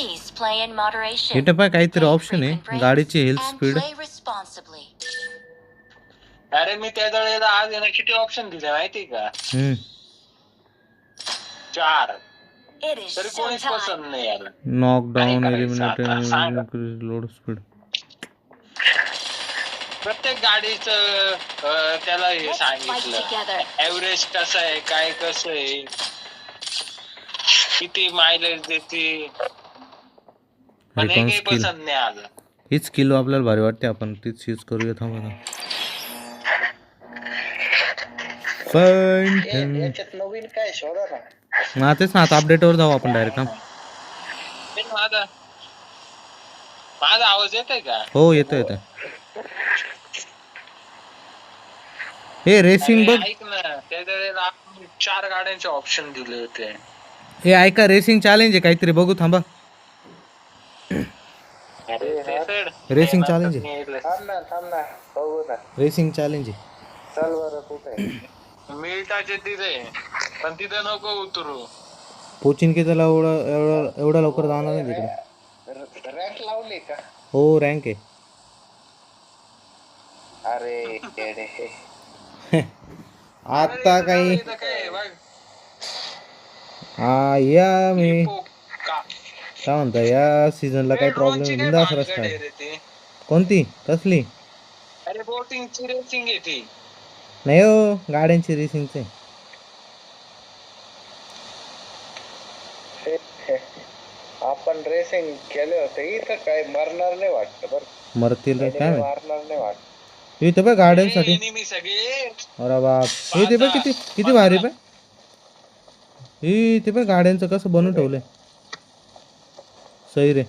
Please play in moderation. इथे पाय काहीतरी ऑप्शन आहे गाडीची हिल स्पीड. अरे मी त्या वेळेला आज आहे ना किती ऑप्शन दिले माहिती का? 4. तरी कोणीच पसंत नाही याला. नॉकडाऊन, एलिमिनेट, लोड स्पीड. प्रत्येक गाडीचं त्याला हे सांगितलं ऍव्हरेज कसं आहे, काय कसं आहे, किती मायलेज देते, पण हे काही पसंत नाही आलं. हीच स्किल आपल्याला भारी वाटते, आपण तीच यूज करूया. थांबा याच्यात नवीन काय शोधा ना. ना तेच ना, आता अपडेटवर जाऊ आपण डायरेक्ट. माझा आवाज येतोय का? हो येतोय. हे रेसिंग बघ. ऐक ना, त्या वेळेला 4 गाड्यांचे ऑप्शन दिले होते. हे ऐका, रेसिंग चॅलेंज आहे काहीतरी, बघू थांबा. रेसिंग चॅलेंज आहे. थांब ना बघू ना. रेसिंग चॅलेंज आहे. चल बरं कुठे मिळताचे तिथे, पण तिथे नको उतरू. पोचिन की त्याला एवढा लवकर जाणार नाही तिकडे. रँक लावली का? हो रँक आहे. अरे आता काही या मी काय म्हणता, या सीझनला काही प्रॉब्लेम बिंदास रस्ता आहे. कोणती कसली? अरे बोटिंगची रेसिंग आहे ती. नाही हो, गाड्यांची रेसिंगचे. आपण रेसिंग केले होते इथं, काय मरणार नाही वाटतं. बरं मरतील रे काय मारणार नाही वाटत. इथे बघ गाड्यांसाठी. अरे बाप, हे ते बघ किती भारी बघ. ते बघ गाड्यांचं कसं बनवून ठेवलंय. सही रे.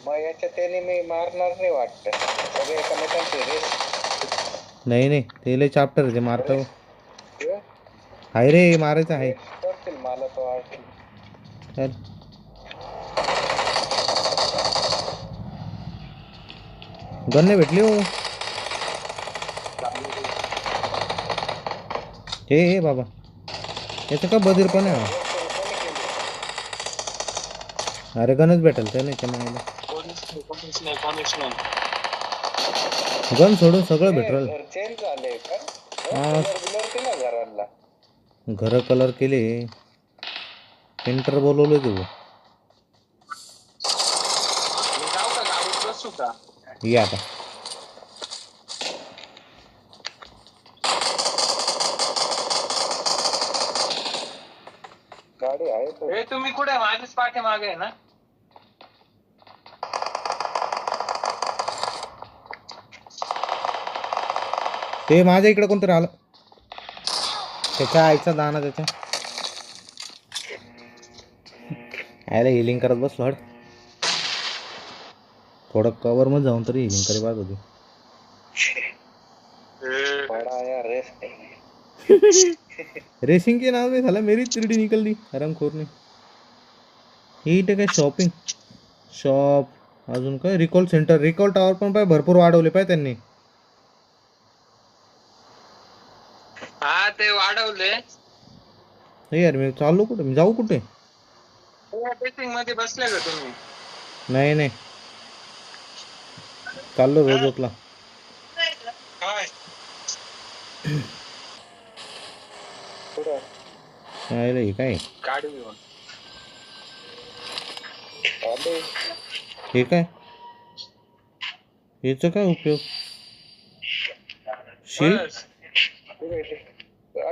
मग याच्यात मी मारणार नाही वाटतं. सगळे एकमेकांची रेस. नाही ते लय चॅप्टर आहे, ते मारतो. हाय रे, मारायचं आहे. करतील मला तो वाटतं. चल गन्ने भेटली हो. हे बाबा, याचं का बधीर पण आहे. अरे गनच भेटेल तर नाही त्याला. गन सोडून सगळं भेटल. चेंज झाले का? घर कलर केले. पेंटर बोलवले तू. ये आता. गाडी आहे. तुम्ही कुठे? माझ्याच पाठीमागे आहे ना. ते माझ्या इकडे कोणतरी आलं. त्याच्या आईचा दाना त्याच्या आयला हिलिंग करत बसलो. हड थोडं कवर मध्ये जाऊन तरी हिलिंग करे बाग होती. रेसिंग के नाम में साला मेरी 3D निकल दी हरामखोर ने. ही काय शॉपिंग शॉप, अजून काय रिकॉल सेंटर, रिकॉल टॉवर पण पाय भरपूर वाढवले पाय त्यांनी. हा ते वाढवले. नाही यार, मी चाललो कुठे, मी जाऊ कुठे? रेसिंग मध्ये बसले का तुम्ही? नाही चाललो रोजोकला. काय काय गाडी घेऊन हे काय, याचा काय उपयोग? शील्ड,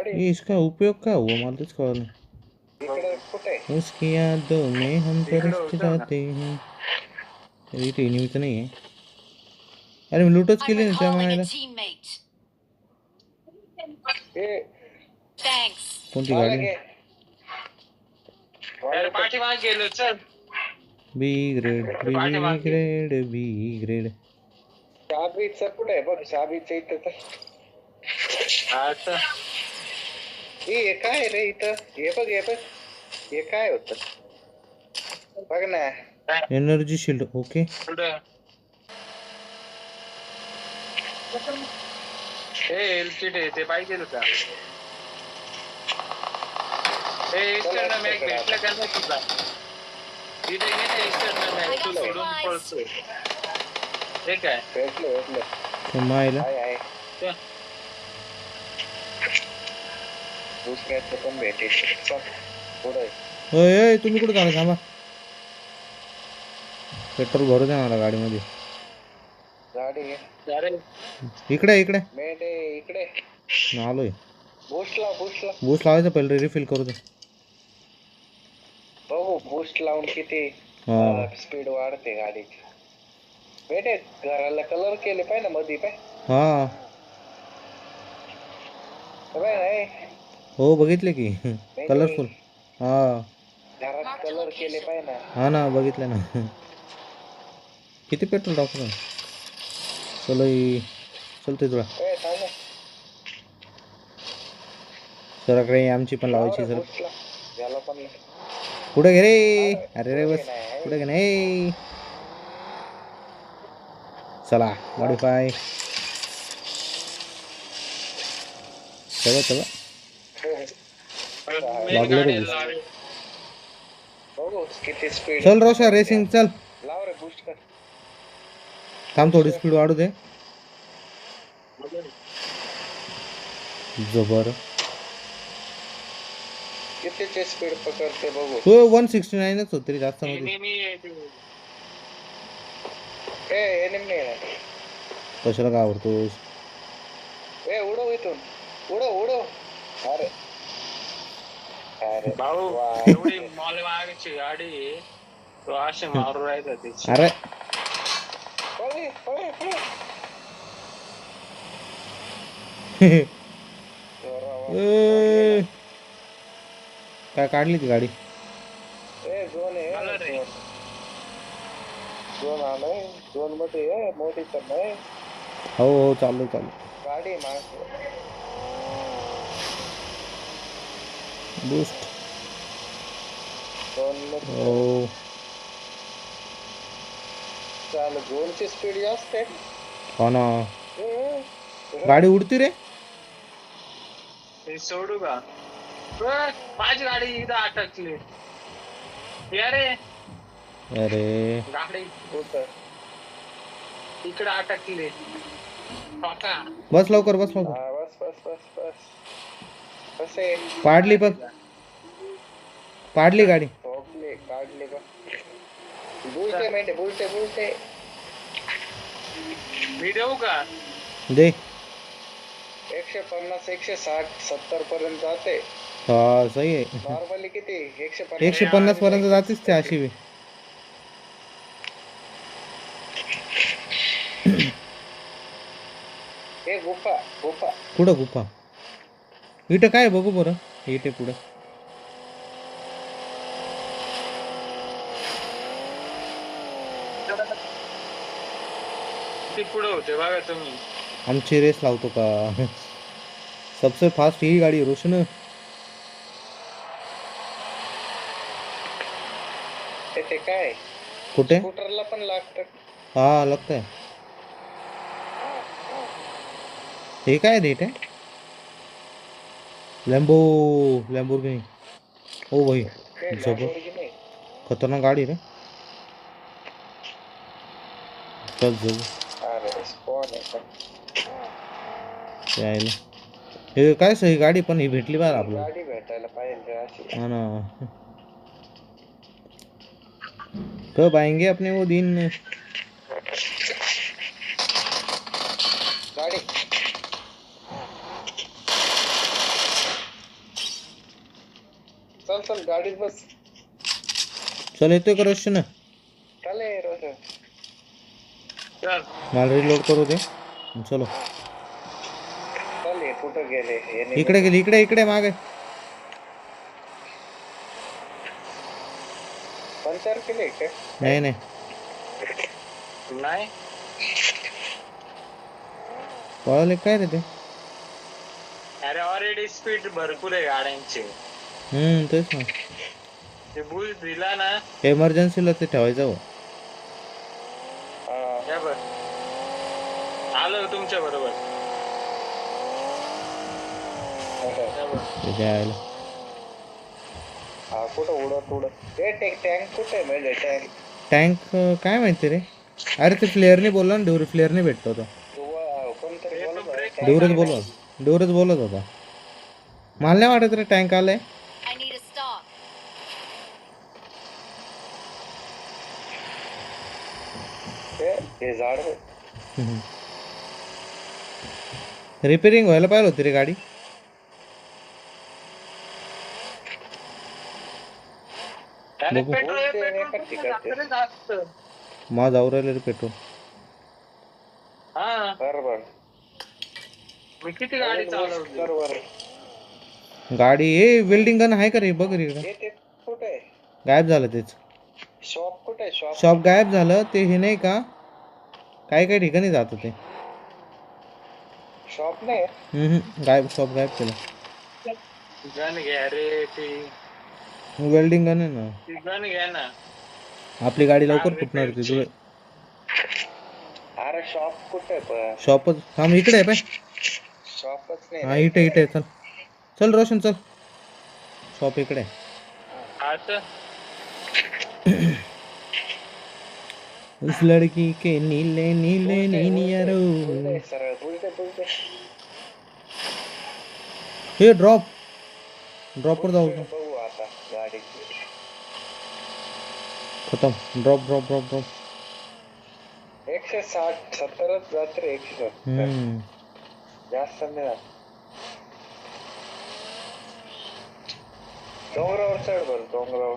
इसका उपयोग क्या हुआ? मला तेच कळलं. उसकी यादों में हम तरस जाते हैं. इथे एनिमीच नाही आहे. अरे मी लूटच केली ना त्या मायला. कोणती गाडी? पाठीमागे गेलो. चल बी ग्रेड. चाबीचं कुठे आहे बघ. चाबीचं इथं. आता हे काय रे इथं? हे बघ हे काय होत बघ ना. Energy shield. ओके, एलसीडी ते पाहिजे का? हे भेटलं का नाही तुला? इथे घे ना external आहे. तू सोडून पळतोय. हे काय भेटले ते मायला आहे ते दुसऱ्याचं पण भेटेल चल पुढे ओय ओय तुम्ही कुठे चालला थांबा पेट्रोल भरू द्या मला गाडीमध्ये गाडी घे. अरे इकडे मेंढे इकडे आलोय बूस्टला बूस्ट लावायचं पहिले रिफिल करू दे बघू बूस्ट लावून किती हा स्पीड वाढते गाडीची भेटे घराला कलर केले पाहिजे ना मध्ये पाय हा नाही हो बघितले की कलरफुल हा घरात कलर केले पाहिजे ना हा ना बघितलं ना किती पेट्रोल टाकू चलो चलते तुला ए थांब ना. सराकडे आमची पण लावायची लाव रे सर बूस्टला याला पण पुढे घे रे अरे रे बस नाही. पुढे घे नाही चला मॉडिफाय चला मेन लागलं रे गाडी boost. लावेल. बघू किती स्पीड चल रोशा रेसिंग चल लाव रे बूस्ट कर थांब थोडी स्पीड वाढू दे जबर कितीची स्पीड पकडते बघू तू 169च होत तरी जास्त नव्हती ए एनिमी आहे कशाला घाबरतोस ए उडव इथून उडव अरे अरे भाऊ वा. एवढी मॉल मागायची गाडी तो असे मारू राहिला त्याची अरे पळे. ए, काय काढली ती गाडी ए झोन आला रे. आहे झोन आलाय झोन मध्ये आहे मोठी तर नाही हो चालू गाडी माग बूस्ट झोन मध्ये हो चाल झोनची स्पीड जास्त आहे हो ना ए, गाडी उडती रे हे सोडू का माझी गाडी इथं अटकली अरे अरे गाडी कुठं? इकडे अटकली काका बस लवकर हा, बस कसे पाडली बघ पाडली गाडी ठोकले काढले का बुलते मी देऊ का दे 150 160 70 पर्यंत जाते हा सही आहे नॉर्मली किती 150 पर्यंत जातेच ते अशी बी. हे गुफा कुठं गुफा इथं काय बघू बरं इथे पुढे ती पुढे होते बघा तुम्ही आमची रेस लावतो का सबसे फास्ट ही गाडी आहे, रोशन ते काय कुठे स्कूटरला पण लागतं हा लगता है हे काय रेट आहे लॅम्बोर्गिनी ओ भाई ते जबर Lamborghini. खतरनाक गाडी रे चल जाऊ अरे स्पॉन आहे का? यायला हे काय सही गाडी पण ही भेटली बाहेर आपल्याला गाडी भेटायला पाहिजे अशी हा ना कब आएंगे अपने वो दिन गाडी चल गाडीत बस चल येतोय का रोशन चाले रोशन चल मला रिलोड करू दे चलो चल हे कुठं गेले हे नाही इकडे गेली इकडे मागे पंचर केले का नाही नाही पळाले काय रे ते अरे ऑलरेडी स्पीड भरपूर आहे गाड्यांची तेच ना ते बुल दिला ना एमर्जन्सीला ते ठेवायचं हो या बर आलो तुमच्या बरोबर या बर. ते द्यायला हा कुठं उडत ते टँक कुठे आहे म्हणजे टँक काय माहिती रे. अरे ते फ्लेअरने बोलला ना, ड्युरी फ्लेअरने भेटतो तो. कोणतरी बोलत होता, ड्युरच tank बोलवा, नाही. ड्युरच बोलत होता. मला नाही वाटत रे टँक आलाय. ते झाड रिपेरिंग व्हायला पाहिजे होती रे गाडी. त्याने बघू. पेट्रोल बोलते नाही पेट्रोल का कुठे तिकडचे? जातं रे जास्त. माझं जाऊ राहिलं रे पेट्रोल. हा बरोबर मी किती गाडी चालवली. बरोबर गाडी ए वेल्डिंग गन आहे का रे, बघ रे इकडं. ते कुठे आहे? गायब झालं तेच. शॉप कुठे आहे? शॉप शॉप गायब झालं ते. हे नाही का काही काही ठिकाणी जातं ते. शॉप नाही गायब, शॉप गायब केलं. गन घ्या रे ती वेल्डिंग गन आहे ना. गन घ्या ना. आपली गाडी लवकर फुटणार ती तुला. अरे शॉप कुठे आहे पण? शॉपच थांब, इकडे आहे पाय. शॉपच हा नाही इथे इथे चल चल रोशन चल. शॉप इकडे आहे. आता उस लड़की के नीले नीले नीनियारो. सरळ बोलते हे ड्रॉप वर जाऊ का? बघू आता गाडीची खतम. Drop drop drop drop. 160 70च जात रे. 170 जास्त नाही जात. डोंगरावर चढ बरं डोंगरावर.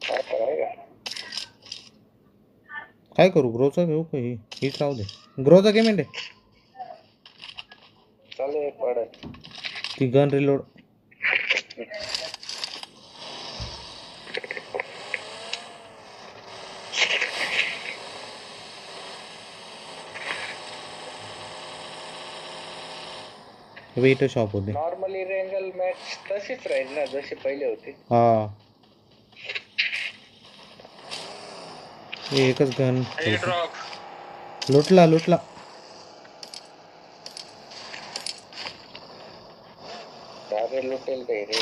काय करायचं? काय करू, ग्रोचा घेऊ का ही? हीच राहू दे. ग्रोचा काय म्हणते चालेल पडत ती गन रिलोड. इथं शॉप होते. नॉर्मली रेंगल मॅच तशीच राहील ना जशी पहिले होती. हा एकच गन ड्रॉप लुटला. सारे लुटेल ते रे.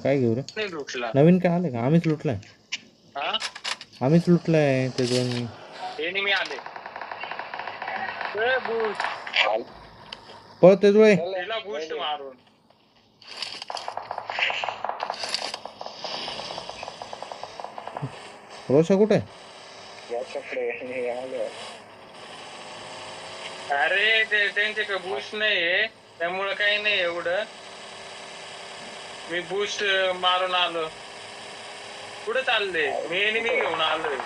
काय घेऊ रे. नाही लुटला. नवीन काय आलंय का? आम्हीच लुटलाय. हा आम्हीच लुटलाय ते दोन. एनिमी आले. ए बूस्ट पळ ते जुळे. तिला बूस्ट मारून. रोशा कुठे? याच्याकडे हे आलं. अरे ते त्यांच्याकडे बूस्ट नाहीये त्यामुळे काही नाही एवढं. मी बूस्ट मारून आलो. कुठे चालले? मी एनिमी घेऊन आलोय.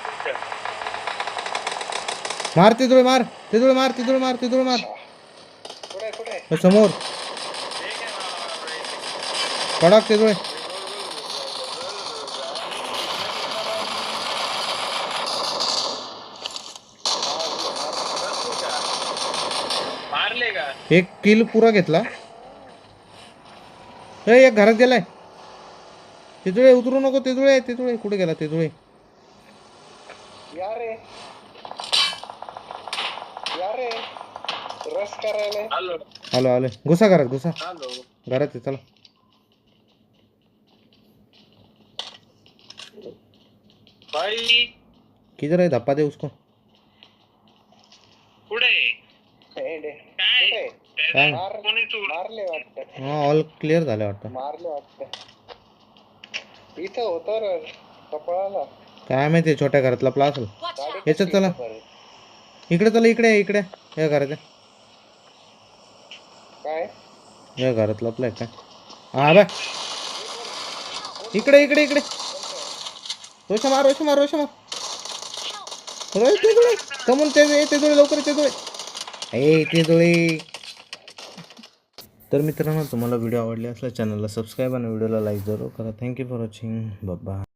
मार ते जुळे, मार ते जुळे, मार ते जुळे, मार ते जुळे, मार. कुठे समोर कडक ते जुळे. मारले का? एक किल पुरा घेतला. एक घरात गेलाय. तेजुळे उतरू नको. तेजुळे कुठे गेला? तेजुळे या रे रस करायला. आलो आलो घुसा घरात, घुसा आलो. घरात आहे. चला भाई किधर है? धप्पा दे उसको. पुढे काय काय? मारले वाटतं. हा ऑल क्लिअर झालं वाटतं. मारले वाटतं. इथं होतं रे कपाळाला. काय माहिती छोट्या घरातला प्ला असेल. याच्यात चला इकडे, चला इकडे या घरात. काय या घरातला आपला काय? हा बाय इकडे रोशा मार कमून ते जुळे लवकर ते जुळे. तर मित्रांनो तुम्हाला व्हिडिओ आवडले असला चॅनलला सबस्क्राईब आणि व्हिडिओला लाईक जरूर करा. Thank you for watching. बाय.